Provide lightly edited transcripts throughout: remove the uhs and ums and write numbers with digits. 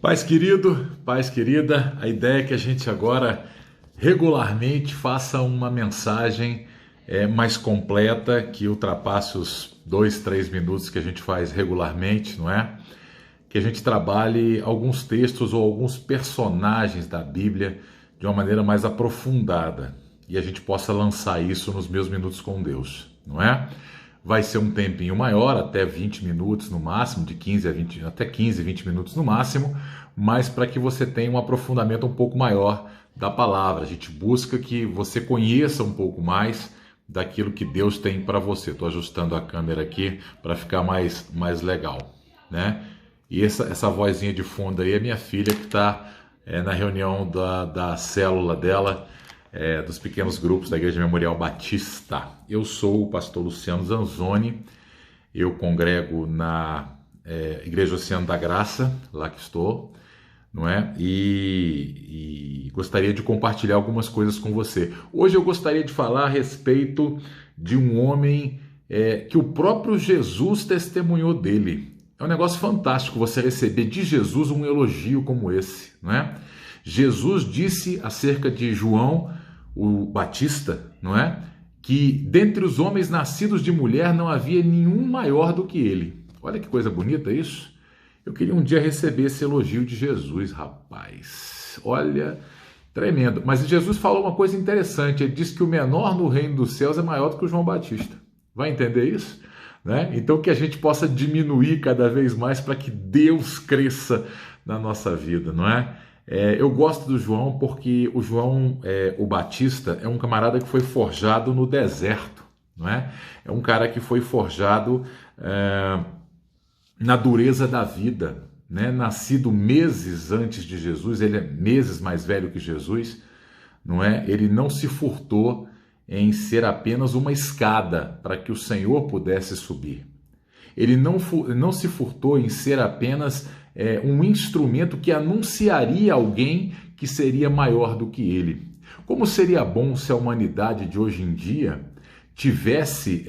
Paz querida, a ideia é que a gente agora regularmente faça uma mensagem mais completa, que ultrapasse os 2, 3 minutos que a gente faz regularmente, não é? Que a gente trabalhe alguns textos ou alguns personagens da Bíblia de uma maneira mais aprofundada e a gente possa lançar isso nos meus minutos com Deus, não é? Vai ser um tempinho maior, até 20 minutos no máximo, de 15 a 20, até 15, 20 minutos no máximo, mas para que você tenha um aprofundamento um pouco maior da palavra. A gente busca que você conheça um pouco mais daquilo que Deus tem para você. Estou ajustando a câmera aqui para ficar mais legal, né? E essa vozinha de fundo aí é minha filha que está na reunião da célula dela, dos pequenos grupos da Igreja Memorial Batista. Eu sou o pastor Luciano Zanzoni, eu congrego na Igreja Oceano da Graça, lá que estou, não é? E gostaria de compartilhar algumas coisas com você. Hoje eu gostaria de falar a respeito de um homem que o próprio Jesus testemunhou dele. É um negócio fantástico você receber de Jesus um elogio como esse, não é? Jesus disse acerca de João, o Batista, não é? Que dentre os homens nascidos de mulher não havia nenhum maior do que ele. Olha que coisa bonita isso. Eu queria um dia receber esse elogio de Jesus, rapaz. Olha, tremendo. Mas Jesus falou uma coisa interessante. Ele disse que o menor no reino dos céus é maior do que o João Batista. Vai entender isso? Né? Então que a gente possa diminuir cada vez mais para que Deus cresça na nossa vida, não é? Eu gosto do João porque o João, o Batista, é um camarada que foi forjado no deserto, não é? É um cara que foi forjado na dureza da vida, né? Nascido meses antes de Jesus, ele é meses mais velho que Jesus, não é? Ele não se furtou em ser apenas uma escada para que o Senhor pudesse subir. Ele não se furtou em ser apenas um instrumento que anunciaria alguém que seria maior do que ele. Como seria bom se a humanidade de hoje em dia tivesse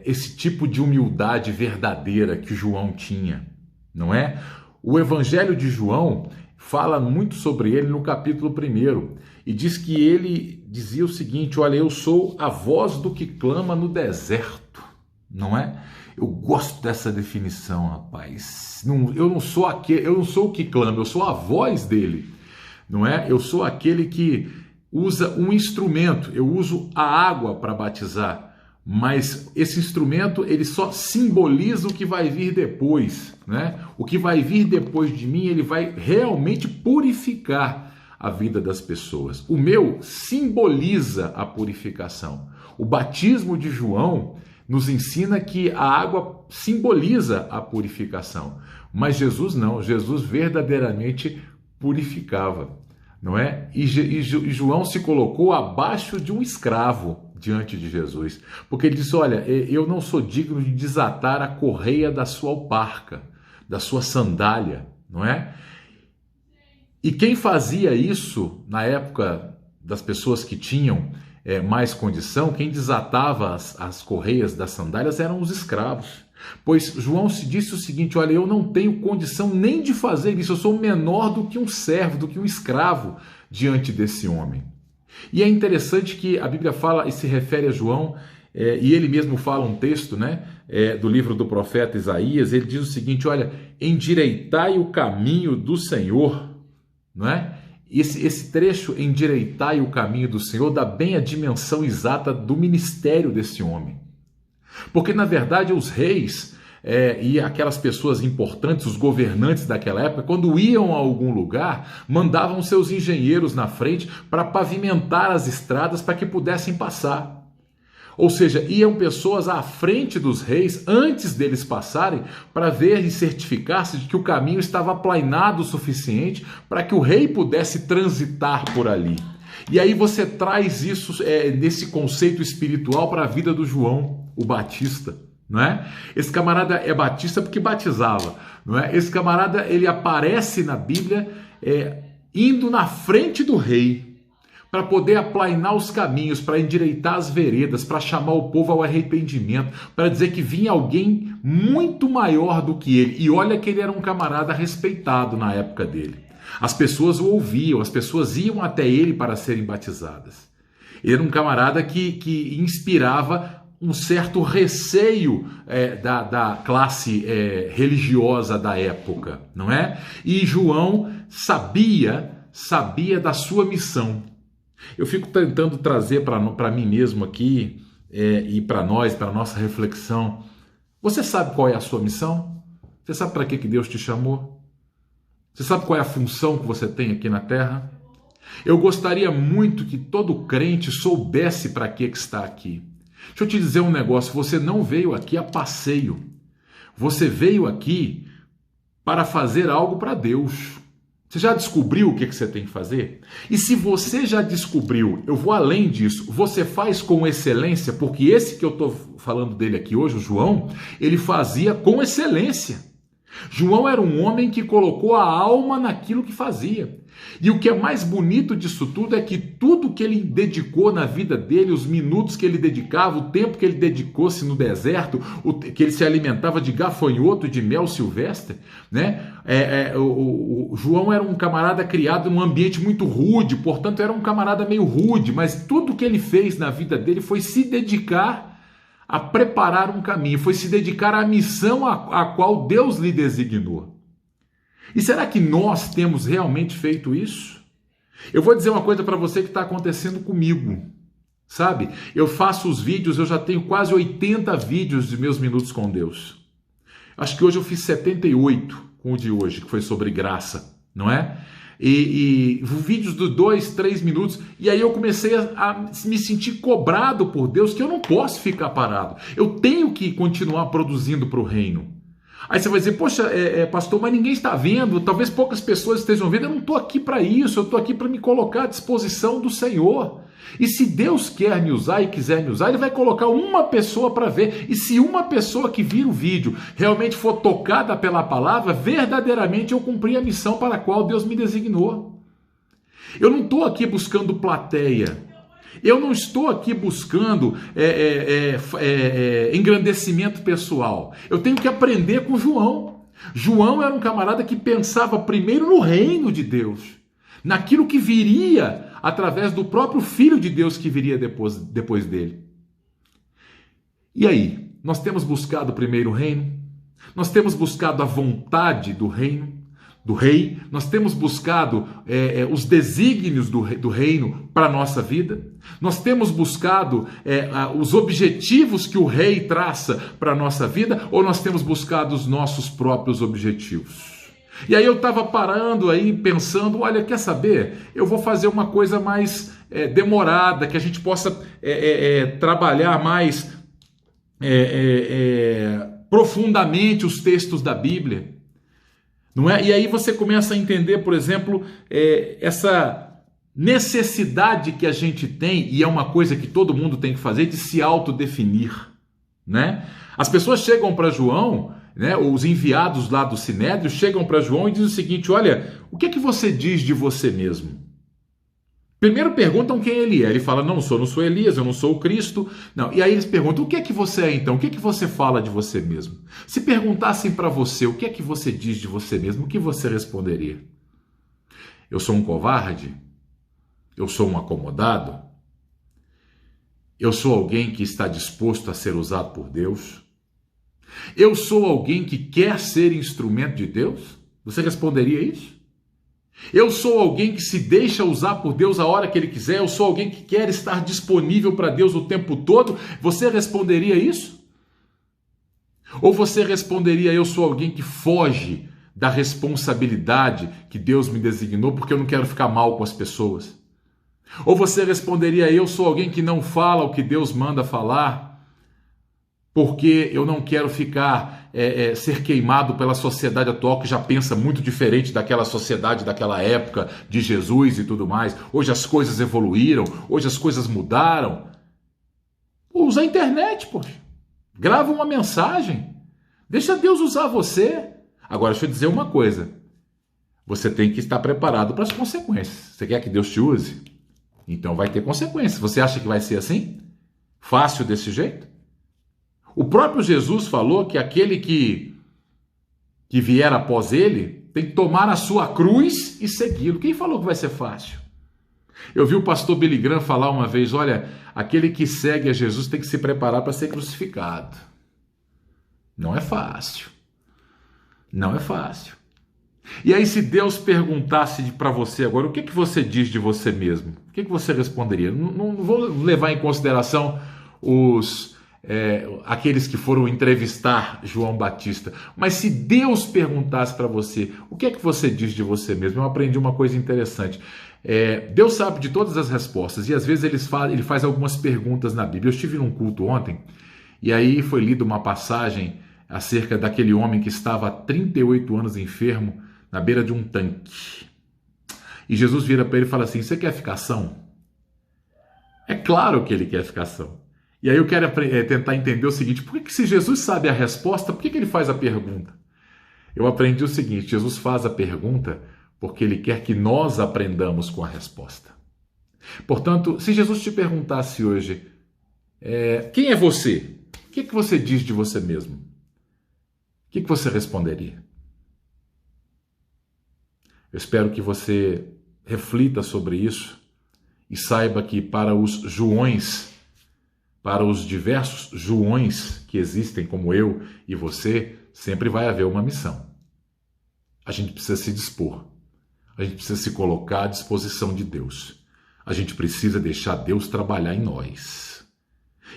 esse tipo de humildade verdadeira que João tinha, não é? O Evangelho de João fala muito sobre ele no capítulo 1 e diz que ele dizia o seguinte: olha, eu sou a voz do que clama no deserto, não é? Eu gosto dessa definição, rapaz. Eu não sou o que clama, eu sou a voz dele, não é? Eu sou aquele que usa um instrumento, eu uso a água para batizar, mas esse instrumento ele só simboliza o que vai vir depois, né? O que vai vir depois de mim, ele vai realmente purificar a vida das pessoas. O meu simboliza a purificação. O batismo de João nos ensina que a água simboliza a purificação, mas Jesus não, Jesus verdadeiramente purificava, não é? E João se colocou abaixo de um escravo diante de Jesus, porque ele disse: olha, eu não sou digno de desatar a correia da sua alparca, da sua sandália, não é? E quem fazia isso na época das pessoas que tinham mais condição, quem desatava as correias das sandálias eram os escravos. Pois João se disse o seguinte: olha, eu não tenho condição nem de fazer isso, eu sou menor do que um servo, do que um escravo diante desse homem. E é interessante que a Bíblia fala e se refere a João, e ele mesmo fala um texto, né, do livro do profeta Isaías. Ele diz o seguinte: olha, endireitai o caminho do Senhor, não é? Esse trecho, endireitai o caminho do Senhor, dá bem a dimensão exata do ministério desse homem. Porque, na verdade, os reis e aquelas pessoas importantes, os governantes daquela época, quando iam a algum lugar, mandavam seus engenheiros na frente para pavimentar as estradas para que pudessem passar. Ou seja, iam pessoas à frente dos reis, antes deles passarem, para ver e certificar-se de que o caminho estava aplainado o suficiente para que o rei pudesse transitar por ali. E aí você traz isso nesse conceito espiritual para a vida do João, o Batista, não é? Esse camarada é batista porque batizava, não é? Esse camarada, ele aparece na Bíblia indo na frente do rei, para poder aplainar os caminhos, para endireitar as veredas, para chamar o povo ao arrependimento, para dizer que vinha alguém muito maior do que ele. E olha que ele era um camarada respeitado na época dele. As pessoas o ouviam, as pessoas iam até ele para serem batizadas. Ele era um camarada que inspirava um certo receio da classe religiosa da época, não é? E João sabia da sua missão. Eu fico tentando trazer para mim mesmo aqui e para nós, para a nossa reflexão. Você sabe qual é a sua missão? Você sabe para que Deus te chamou? Você sabe qual é a função que você tem aqui na Terra? Eu gostaria muito que todo crente soubesse para que está aqui. Deixa eu te dizer um negócio, você não veio aqui a passeio. Você veio aqui para fazer algo para Deus. Você já descobriu o que você tem que fazer? E se você já descobriu, eu vou além disso, você faz com excelência, porque esse que eu estou falando dele aqui hoje, o João, ele fazia com excelência. João era um homem que colocou a alma naquilo que fazia. E o que é mais bonito disso tudo é que tudo que ele dedicou na vida dele, os minutos que ele dedicava, o tempo que ele dedicou-se no deserto, que ele se alimentava de gafanhoto, de mel silvestre, né? O João era um camarada criado num ambiente muito rude, portanto era um camarada meio rude, mas tudo que ele fez na vida dele foi se dedicar a preparar um caminho, foi se dedicar à missão a qual Deus lhe designou. E será que nós temos realmente feito isso? Eu vou dizer uma coisa para você que está acontecendo comigo, sabe? Eu faço os vídeos, eu já tenho quase 80 vídeos de meus minutos com Deus. Acho que hoje eu fiz 78 com o de hoje, que foi sobre graça, não é? E vídeos de 2, 3 minutos, e aí eu comecei a me sentir cobrado por Deus, que eu não posso ficar parado. Eu tenho que continuar produzindo para o reino. Aí você vai dizer, poxa, pastor, mas ninguém está vendo, talvez poucas pessoas estejam vendo, eu não estou aqui para isso, eu estou aqui para me colocar à disposição do Senhor. E se Deus quer me usar e quiser me usar, Ele vai colocar uma pessoa para ver. E se uma pessoa que vira o vídeo realmente for tocada pela palavra, verdadeiramente eu cumpri a missão para a qual Deus me designou. Eu não estou aqui buscando plateia. Eu não estou aqui buscando engrandecimento pessoal. Eu tenho que aprender com João. João era um camarada que pensava primeiro no reino de Deus, naquilo que viria através do próprio Filho de Deus que viria depois dele. E aí, nós temos buscado primeiro o reino? Nós temos buscado a vontade do reino? Do rei, nós temos buscado os desígnios do reino para a nossa vida, nós temos buscado os objetivos que o rei traça para a nossa vida, ou nós temos buscado os nossos próprios objetivos? E aí eu estava parando aí, pensando, olha, quer saber? Eu vou fazer uma coisa mais demorada, que a gente possa trabalhar mais profundamente os textos da Bíblia. Não é? E aí você começa a entender, por exemplo, essa necessidade que a gente tem, e é uma coisa que todo mundo tem que fazer, de se autodefinir, né? As pessoas chegam para João, né, os enviados lá do Sinédrio, chegam para João e dizem o seguinte, olha, o que é que você diz de você mesmo? Primeiro perguntam quem ele é. Ele fala, não sou Elias, eu não sou o Cristo. Não. E aí eles perguntam, o que é que você é então? O que é que você fala de você mesmo? Se perguntassem para você, o que é que você diz de você mesmo? O que você responderia? Eu sou um covarde? Eu sou um acomodado? Eu sou alguém que está disposto a ser usado por Deus? Eu sou alguém que quer ser instrumento de Deus? Você responderia isso? Eu sou alguém que se deixa usar por Deus a hora que Ele quiser? Eu sou alguém que quer estar disponível para Deus o tempo todo? Você responderia isso? Ou você responderia, eu sou alguém que foge da responsabilidade que Deus me designou porque eu não quero ficar mal com as pessoas? Ou você responderia, eu sou alguém que não fala o que Deus manda falar porque eu não quero ser queimado pela sociedade atual que já pensa muito diferente daquela sociedade daquela época de Jesus e tudo mais. Hoje as coisas evoluíram, hoje as coisas mudaram. Usa a internet, poxa. Grava uma mensagem. Deixa Deus usar você. Agora, deixa eu dizer uma coisa. Você tem que estar preparado para as consequências. Você quer que Deus te use? então vai ter consequências. Você acha que vai ser assim? Fácil desse jeito? O próprio Jesus falou que aquele que vier após ele tem que tomar a sua cruz e segui-lo. Quem falou que vai ser fácil? Eu vi o pastor Billy Graham falar uma vez, olha, aquele que segue a Jesus tem que se preparar para ser crucificado. Não é fácil. Não é fácil. E aí, se Deus perguntasse para você agora, o que você diz de você mesmo? O que você responderia? Não vou levar em consideração aqueles que foram entrevistar João Batista, mas se Deus perguntasse para você, o que você diz de você mesmo? Eu aprendi uma coisa interessante. Deus sabe de todas as respostas e às vezes ele faz algumas perguntas na Bíblia. Eu estive num culto ontem e aí foi lida uma passagem acerca daquele homem que estava há 38 anos enfermo na beira de um tanque. E Jesus vira para ele e fala assim, você quer ficar são? É claro que ele quer ficar são. E aí eu quero tentar entender o seguinte, por que se Jesus sabe a resposta, por que ele faz a pergunta? Eu aprendi o seguinte, Jesus faz a pergunta porque ele quer que nós aprendamos com a resposta. Portanto, se Jesus te perguntasse hoje, quem é você? O que você diz de você mesmo? O que você responderia? Eu espero que você reflita sobre isso e saiba que para os Joões, para os diversos Joões que existem como eu e você, sempre vai haver uma missão. A gente precisa se dispor. A gente precisa se colocar à disposição de Deus. A gente precisa deixar Deus trabalhar em nós.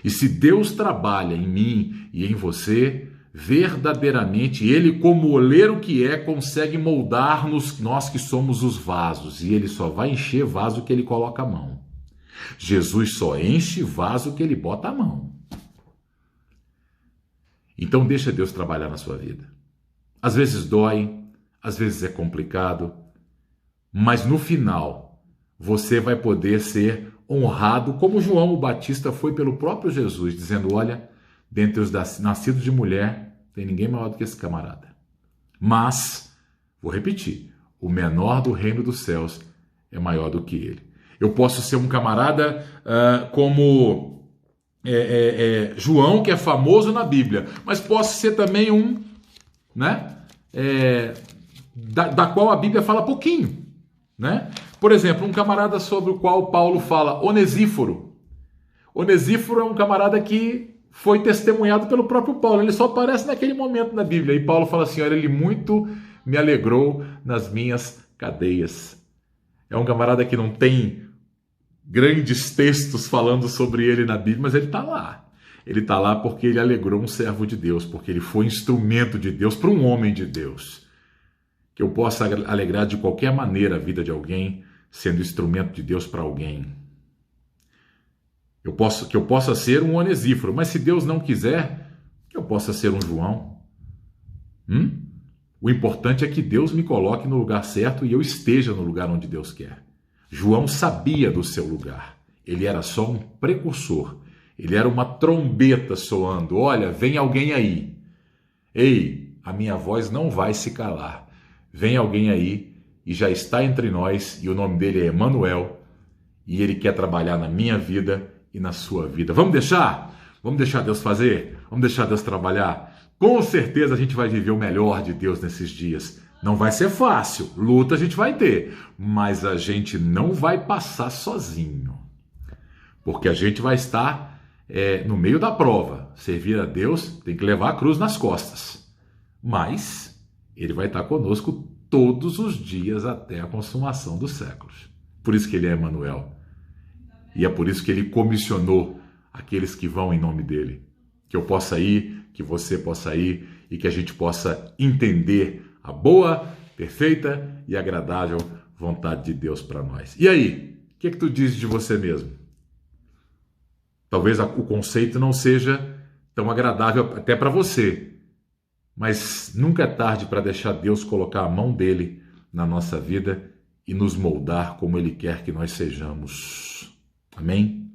E se Deus trabalha em mim e em você, verdadeiramente Ele, como oleiro que consegue moldar-nos, nós que somos os vasos. E Ele só vai encher vaso que Ele coloca a mão. Jesus só enche vaso que Ele bota a mão. Então deixa Deus trabalhar na sua vida. Às vezes dói, às vezes é complicado, mas no final você vai poder ser honrado, como João o Batista foi pelo próprio Jesus, dizendo, olha, dentre os nascidos de mulher, tem ninguém maior do que esse camarada. Mas, vou repetir, o menor do reino dos céus é maior do que ele. Eu posso ser um camarada como João, que é famoso na Bíblia, mas posso ser também um, né, da qual a Bíblia fala pouquinho, né? Por exemplo, um camarada sobre o qual Paulo fala, Onesíforo. Onesíforo é um camarada que foi testemunhado pelo próprio Paulo, ele só aparece naquele momento na Bíblia, e Paulo fala assim, olha, ele muito me alegrou nas minhas cadeias. É um camarada que não tem grandes textos falando sobre ele na Bíblia, mas ele está lá. Ele está lá porque ele alegrou um servo de Deus, porque ele foi instrumento de Deus para um homem de Deus. Que eu possa alegrar de qualquer maneira a vida de alguém, sendo instrumento de Deus para alguém. Que eu possa ser um Onesíforo, mas se Deus não quiser, que eu possa ser um João. O importante é que Deus me coloque no lugar certo e eu esteja no lugar onde Deus quer. João sabia do seu lugar. Ele era só um precursor. Ele era uma trombeta soando. Olha, vem alguém aí. Ei, a minha voz não vai se calar. Vem alguém aí e já está entre nós e o nome dele é Emanuel e ele quer trabalhar na minha vida e na sua vida. Vamos deixar? Vamos deixar Deus fazer? Vamos deixar Deus trabalhar? Com certeza a gente vai viver o melhor de Deus nesses dias. Não vai ser fácil, luta a gente vai ter, mas a gente não vai passar sozinho. Porque a gente vai estar no meio da prova. Servir a Deus tem que levar a cruz nas costas. Mas Ele vai estar conosco todos os dias até a consumação dos séculos. Por isso que Ele é Emanuel. E é por isso que Ele comissionou aqueles que vão em nome dEle. Que eu possa ir, que você possa ir e que a gente possa entender a boa, perfeita e agradável vontade de Deus para nós. E aí, o que tu dizes de você mesmo? Talvez o conceito não seja tão agradável até para você, mas nunca é tarde para deixar Deus colocar a mão dele na nossa vida e nos moldar como Ele quer que nós sejamos. Amém?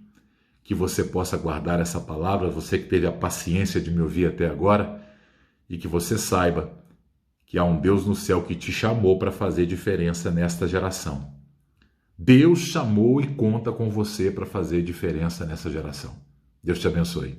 Que você possa guardar essa palavra, você que teve a paciência de me ouvir até agora, e que você saiba que há um Deus no céu que te chamou para fazer diferença nesta geração. Deus chamou e conta com você para fazer diferença nessa geração. Deus te abençoe.